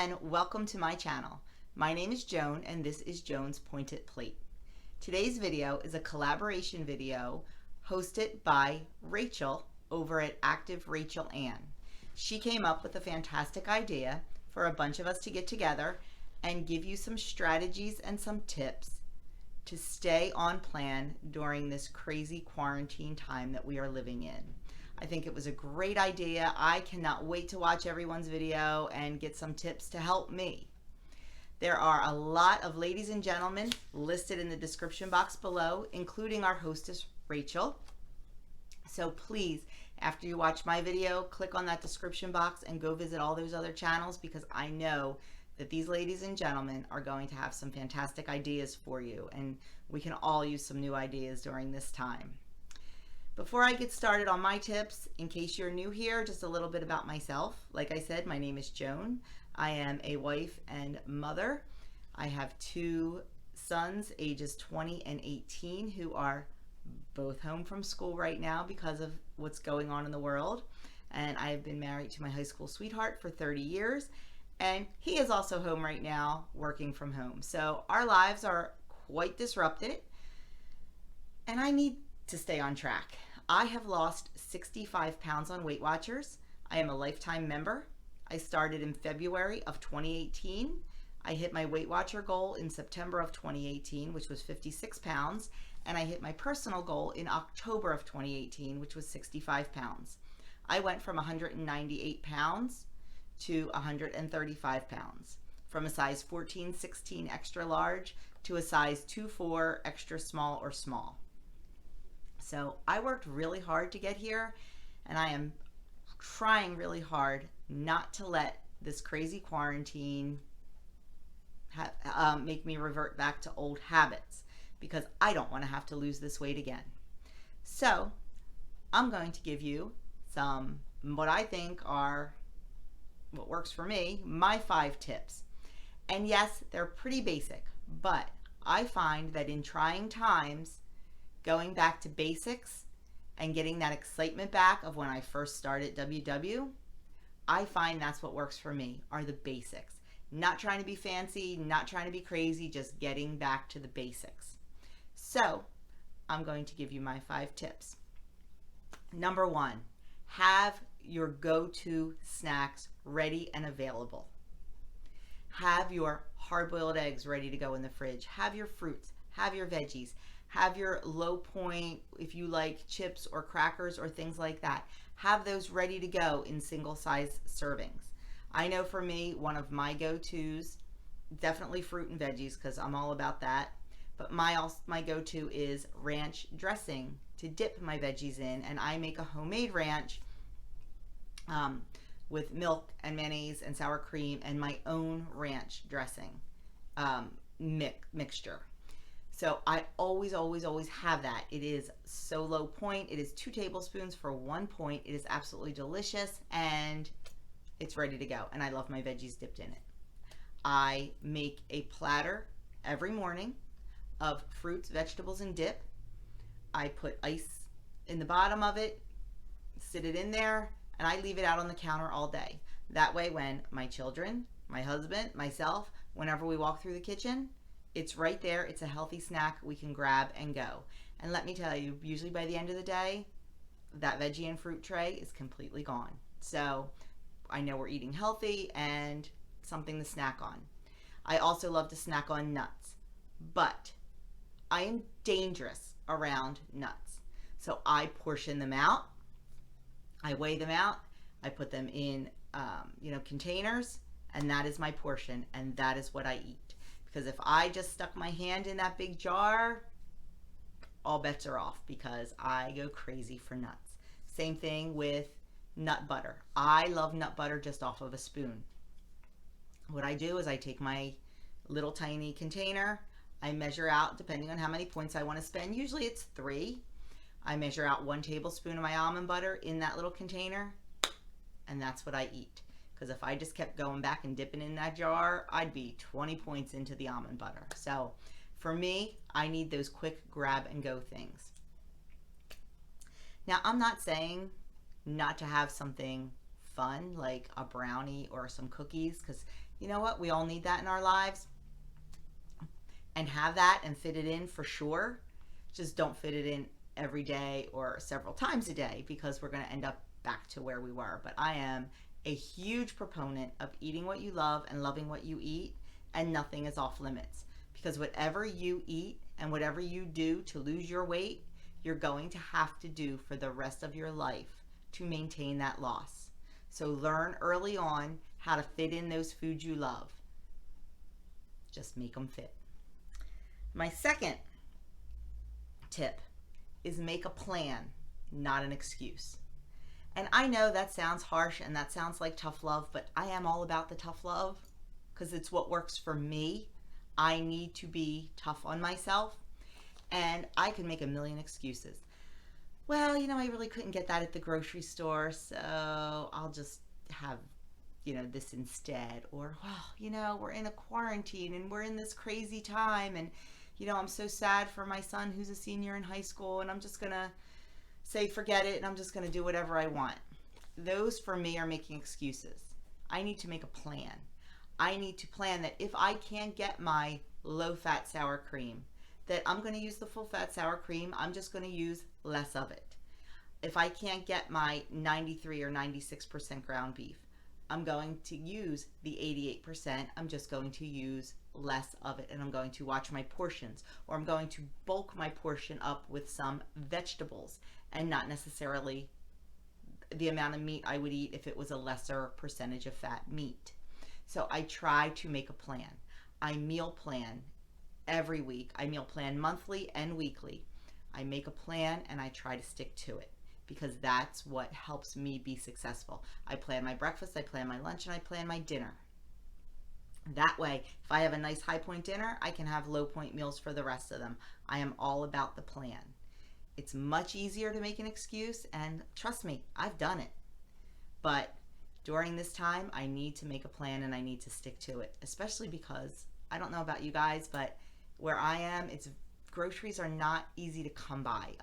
and welcome to my channel. My name is Joan and this is Joan's Pointed Plate. Today's video is a collaboration video hosted by Rachel over at Active Rachel Ann. She came up with a fantastic idea for a bunch of us to get together and give you some strategies and some tips to stay on plan during this crazy quarantine time that we are living in. I think it was a great idea. I cannot wait to watch everyone's video and get some tips to help me. There are a lot of ladies and gentlemen listed in the description box below, including our hostess, Rachel. So please, after you watch my video, click on that description box and go visit all those other channels, because I know that these ladies and gentlemen are going to have some fantastic ideas for you, and we can all use some new ideas during this time. Before I get started on my tips, in case you're new here, just a little bit about myself. Like I said, my name is Joan. I am a wife and mother. I have two sons, ages 20 and 18, who are both home from school right now because of what's going on in the world. And I have been married to my high school sweetheart for 30 years. And he is also home right now, working from home. So our lives are quite disrupted. And I need to stay on track. I have lost 65 pounds on Weight Watchers. I am a lifetime member. I started in February of 2018. I hit my Weight Watcher goal in September of 2018, which was 56 pounds. And I hit my personal goal in October of 2018, which was 65 pounds. I went from 198 pounds to 135 pounds. From a size 14, 16 extra large to a size 2-4 extra small or small. So I worked really hard to get here, and I am trying really hard not to let this crazy quarantine make me revert back to old habits, because I don't want to have to lose this weight again. So I'm going to give you some, what I think are, what works for me, my 5 tips. And yes, they're pretty basic, but I find that in trying times, going back to basics and getting that excitement back of when I first started WW, I find that's what works for me, are the basics. Not trying to be fancy, not trying to be crazy, just getting back to the basics. So I'm going to give you my 5 tips. Number 1, have your go-to snacks ready and available. Have your hard-boiled eggs ready to go in the fridge. Have your fruits, have your veggies. Have your low point, if you like chips or crackers or things like that. Have those ready to go in single size servings. I know for me, one of my go-tos, definitely fruit and veggies, because I'm all about that. But my go-to is ranch dressing to dip my veggies in. And I make a homemade ranch with milk and mayonnaise and sour cream and my own ranch dressing mixture. So I always have that. It is so low point. It is 2 tablespoons for 1 point. It is absolutely delicious, and it's ready to go. And I love my veggies dipped in it. I make a platter every morning of fruits, vegetables, and dip. I put ice in the bottom of it, sit it in there, and I leave it out on the counter all day. That way, when my children, my husband, myself, whenever we walk through the kitchen, it's right there. It's a healthy snack we can grab and go. And let me tell you, usually by the end of the day, that veggie and fruit tray is completely gone. So I know we're eating healthy and something to snack on. I also love to snack on nuts, but I am dangerous around nuts. So I portion them out. I weigh them out. I put them in, containers, and that is my portion, and that is what I eat. Because if I just stuck my hand in that big jar, all bets are off, because I go crazy for nuts. Same thing with nut butter. I love nut butter just off of a spoon. What I do is I take my little tiny container, I measure out, depending on how many points I want to spend, usually it's 3. I measure out 1 tablespoon of my almond butter in that little container, and that's what I eat. Because if I just kept going back and dipping in that jar, I'd be 20 points into the almond butter. So for me, I need those quick grab and go things. Now, I'm not saying not to have something fun like a brownie or some cookies, because You know what? We all need that in our lives, and have that and fit it in for sure. Just don't fit it in every day or several times a day, because we're going to end up back to where we were. But I am a huge proponent of eating what you love and loving what you eat, and nothing is off limits, because whatever you eat and whatever you do to lose your weight, you're going to have to do for the rest of your life to maintain that loss. So learn early on how to fit in those foods you love. Just make them fit. My second tip is make a plan, not an excuse. And I know that sounds harsh and that sounds like tough love, but I am all about the tough love because it's what works for me. I need to be tough on myself, and I can make a million excuses. Well, I really couldn't get that at the grocery store, so I'll just have, this instead. Or, well, we're in a quarantine and we're in this crazy time, and, I'm so sad for my son who's a senior in high school, and I'm just going to say forget it, and I'm just going to do whatever I want. Those, for me, are making excuses. I need to make a plan. I need to plan that if I can't get my low-fat sour cream, that I'm going to use the full-fat sour cream. I'm just going to use less of it. If I can't get my 93 or 96% ground beef, I'm going to use the 88%. I'm just going to use less of it, and I'm going to watch my portions, or I'm going to bulk my portion up with some vegetables and not necessarily the amount of meat I would eat if it was a lesser percentage of fat meat. So I try to make a plan. I meal plan every week. I meal plan monthly and weekly. I make a plan and I try to stick to it, because that's what helps me be successful. I plan my breakfast, I plan my lunch, and I plan my dinner. That way, if I have a nice high point dinner, I can have low point meals for the rest of them. I am all about the plan. It's much easier to make an excuse, and trust me, I've done it. But during this time, I need to make a plan and I need to stick to it, especially because I don't know about you guys, but where I am, groceries are not easy to come by.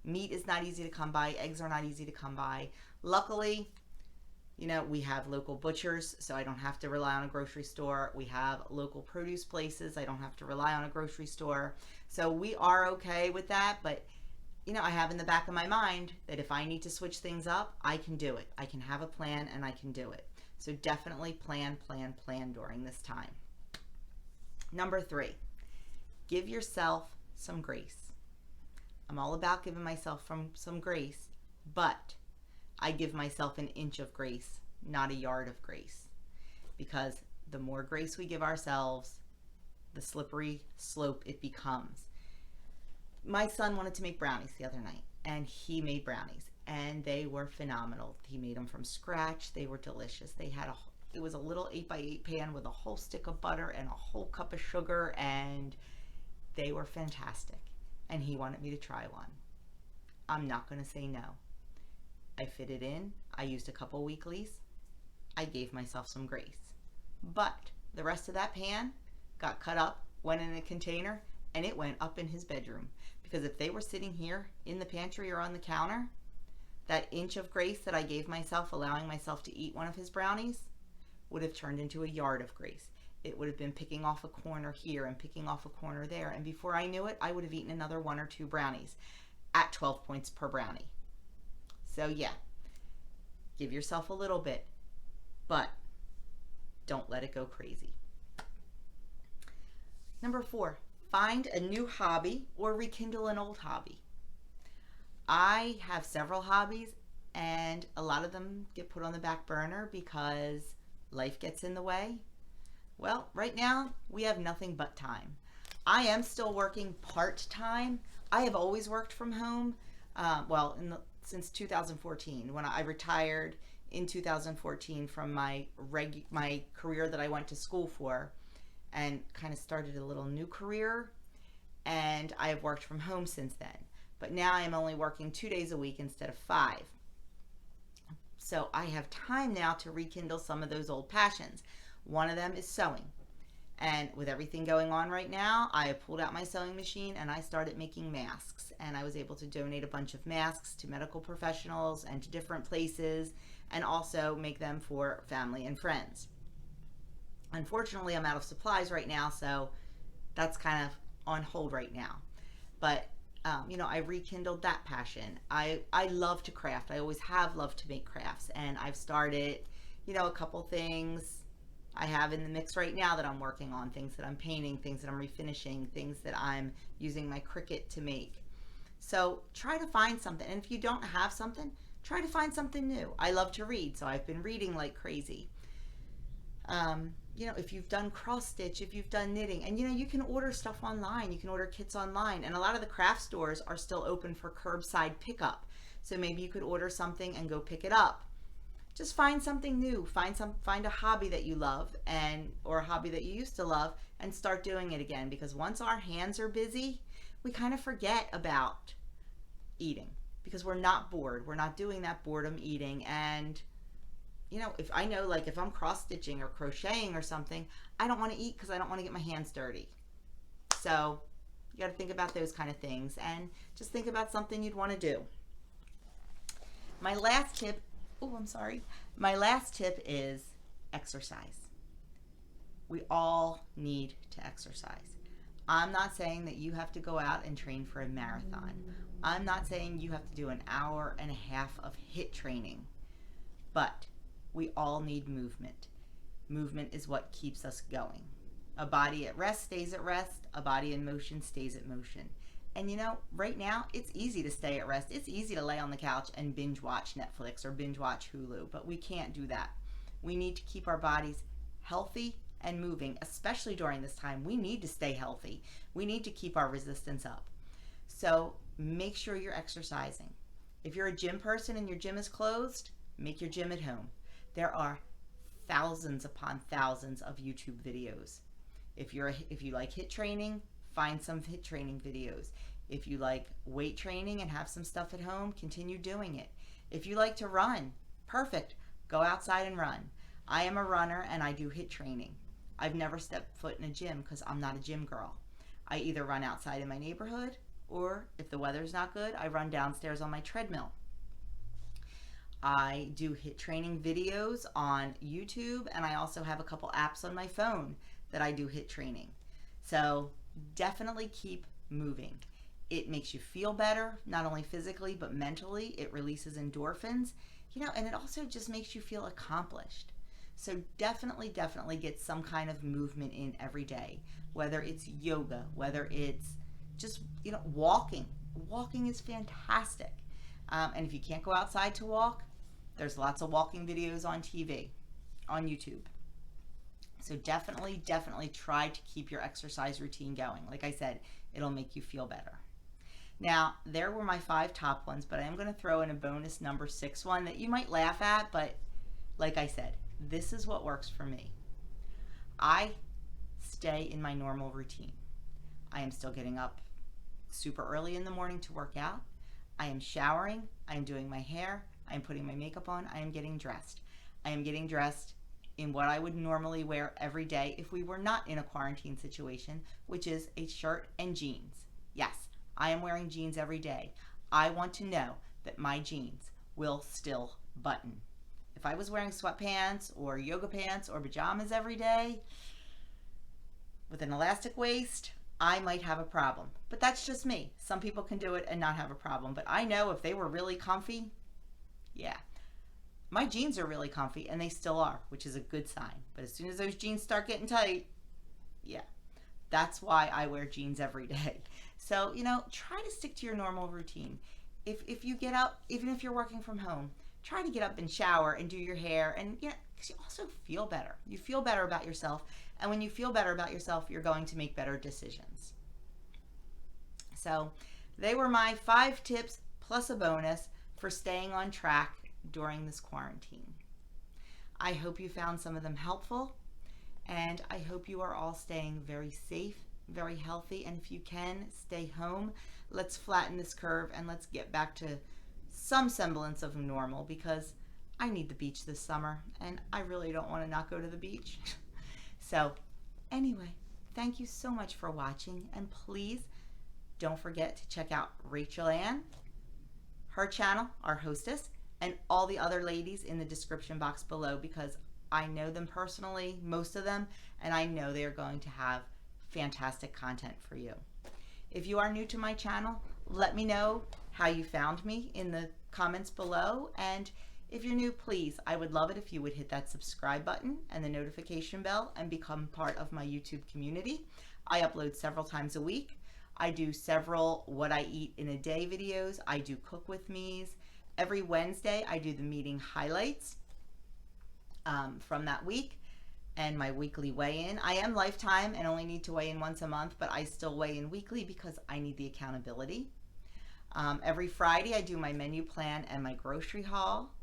Meat is not easy to come by. Eggs are not easy to come by. Luckily, we have local butchers, so I don't have to rely on a grocery store. We have local produce places. I don't have to rely on a grocery store. So we are okay with that, but I have in the back of my mind that if I need to switch things up, I can do it. I can have a plan and I can do it. So definitely plan during this time. Number 3, give yourself some grace. I'm all about giving myself some grace, but I give myself an inch of grace, not a yard of grace. Because the more grace we give ourselves, the slippery slope it becomes. My son wanted to make brownies the other night, and he made brownies, and they were phenomenal. He made them from scratch. They were delicious. It was a little 8x8 pan with a whole stick of butter and a whole cup of sugar, and they were fantastic. And he wanted me to try one. I'm not going to say no. I fit it in. I used a couple weeklies. I gave myself some grace. But the rest of that pan got cut up, went in a container, and it went up in his bedroom. Because if they were sitting here in the pantry or on the counter, that inch of grace that I gave myself, allowing myself to eat one of his brownies, would have turned into a yard of grace. It would have been picking off a corner here and picking off a corner there. And before I knew it, I would have eaten another 1 or 2 brownies at 12 points per brownie. So yeah, give yourself a little bit, but don't let it go crazy. Number 4, find a new hobby or rekindle an old hobby. I have several hobbies, and a lot of them get put on the back burner because life gets in the way. Well, right now we have nothing but time. I am still working part-time. I have always worked from home. Since 2014, when I retired in 2014 from my career that I went to school for, and kind of started a little new career, and I have worked from home since then. But now I am only working 2 days a week instead of 5. So I have time now to rekindle some of those old passions. One of them is sewing. And with everything going on right now, I have pulled out my sewing machine and I started making masks. And I was able to donate a bunch of masks to medical professionals and to different places, and also make them for family and friends. Unfortunately, I'm out of supplies right now, so that's kind of on hold right now. But I rekindled that passion. I love to craft. I always have loved to make crafts, and I've started, a couple things I have in the mix right now that I'm working on, things that I'm painting, things that I'm refinishing, things that I'm using my Cricut to make. So try to find something, and if you don't have something, try to find something new. I love to read, so I've been reading like crazy. If you've done cross stitch, if you've done knitting, and you can order stuff online, you can order kits online, and a lot of the craft stores are still open for curbside pickup. So maybe you could order something and go pick it up. Just find something new, find a hobby that you love or a hobby that you used to love, and start doing it again, because once our hands are busy, we kind of forget about eating because we're not bored. We're not doing that boredom eating. And if I know, like if I'm cross stitching or crocheting or something, I don't want to eat because I don't want to get my hands dirty. So you got to think about those kind of things, and just think about something you'd want to do. My last tip is exercise. We all need to exercise. I'm not saying that you have to go out and train for a marathon. I'm not saying you have to do an hour and a half of HIIT training, but we all need movement. Movement is what keeps us going. A body at rest stays at rest. A body in motion stays at motion. And right now, it's easy to stay at rest. It's easy to lay on the couch and binge watch Netflix or binge watch Hulu, but we can't do that. We need to keep our bodies healthy and moving, especially during this time. We need to stay healthy. We need to keep our resistance up. So make sure you're exercising. If you're a gym person and your gym is closed, make your gym at home. There are thousands upon thousands of YouTube videos. If you like HIIT training, find some HIIT training videos. If you like weight training and have some stuff at home, continue doing it. If you like to run, perfect. Go outside and run. I am a runner and I do HIIT training. I've never stepped foot in a gym because I'm not a gym girl. I either run outside in my neighborhood, or if the weather's not good, I run downstairs on my treadmill. I do HIIT training videos on YouTube, and I also have a couple apps on my phone that I do HIIT training. So definitely keep moving. It makes you feel better, not only physically, but mentally. It releases endorphins, and it also just makes you feel accomplished. So definitely get some kind of movement in every day, whether it's yoga, whether it's just, walking. Walking is fantastic. And if you can't go outside to walk, there's lots of walking videos on TV, on YouTube. So definitely try to keep your exercise routine going. Like I said, it'll make you feel better. Now, there were my 5 top ones, but I am going to throw in a bonus number 6 one that you might laugh at, but like I said, this is what works for me. I stay in my normal routine. I am still getting up super early in the morning to work out. I am showering. I am doing my hair. I am putting my makeup on. I am getting dressed. I am getting dressed in what I would normally wear every day if we were not in a quarantine situation, which is a shirt and jeans. Yes, I am wearing jeans every day. I want to know that my jeans will still button. If I was wearing sweatpants or yoga pants or pajamas every day with an elastic waist, I might have a problem. But that's just me. Some people can do it and not have a problem. But I know if they were really comfy, yeah. My jeans are really comfy, and they still are, which is a good sign. But as soon as those jeans start getting tight, yeah. That's why I wear jeans every day. So, try to stick to your normal routine. If you get up, even if you're working from home, try to get up and shower and do your hair, and because you also feel better. You feel better about yourself, and when you feel better about yourself, you're going to make better decisions. So they were my 5 tips plus a bonus for staying on track during this quarantine. I hope you found some of them helpful, and I hope you are all staying very safe, very healthy, and if you can, stay home. Let's flatten this curve and let's get back to some semblance of normal, because I need the beach this summer and I really don't want to not go to the beach. So anyway, thank you so much for watching, and please don't forget to check out Rachel Ann, her channel, our hostess, and all the other ladies in the description box below, because I know them personally, most of them, and I know they are going to have fantastic content for you. If you are new to my channel, let me know how you found me in the comments below. And if you're new, please, I would love it if you would hit that subscribe button and the notification bell and become part of my YouTube community. I upload several times a week. I do several what I eat in a day videos. I do cook with me's. Every Wednesday, I do the meeting highlights from that week and my weekly weigh-in. I am lifetime and only need to weigh in once a month, but I still weigh in weekly because I need the accountability. Every Friday, I do my menu plan and my grocery haul.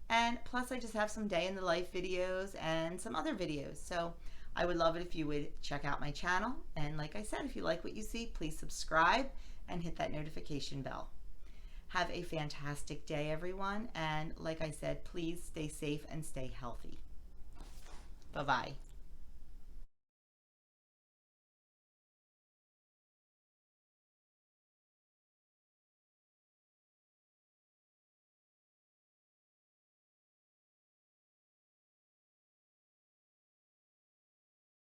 And plus, I just have some day in the life videos and some other videos. So I would love it if you would check out my channel. And like I said, if you like what you see, please subscribe and hit that notification bell. Have a fantastic day, everyone. And like I said, please stay safe and stay healthy. Bye-bye.